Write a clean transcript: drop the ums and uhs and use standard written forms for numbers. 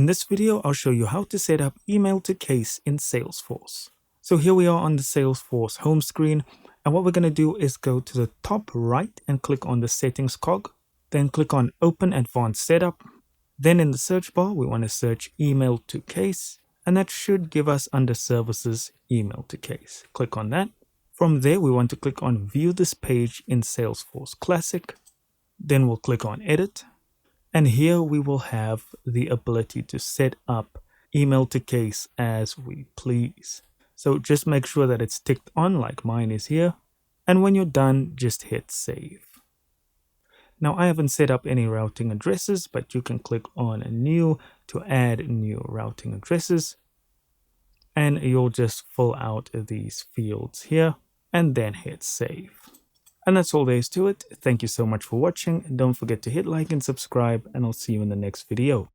this video, I'll show you how to set up email to case in Salesforce. So here we are on the Salesforce home screen, and what we're going to do is go to the top right and click on the settings cog, then click on Open Advanced Setup. Then in the search bar, we want to search email to case, and that should give us under services email to case. Click on that. From there, we want to click on View this page in Salesforce Classic. Then we'll click on Edit. And here we will have the ability to set up email to case as we please. So just make sure that it's ticked on like mine is here. And when you're done, just hit save. Now I haven't set up any routing addresses, but you can click on New to add new routing addresses. And you'll just fill out these fields here and then hit save. And that's all there is to it. Thank you so much for watching. Don't forget to hit like and subscribe, and I'll see you in the next video.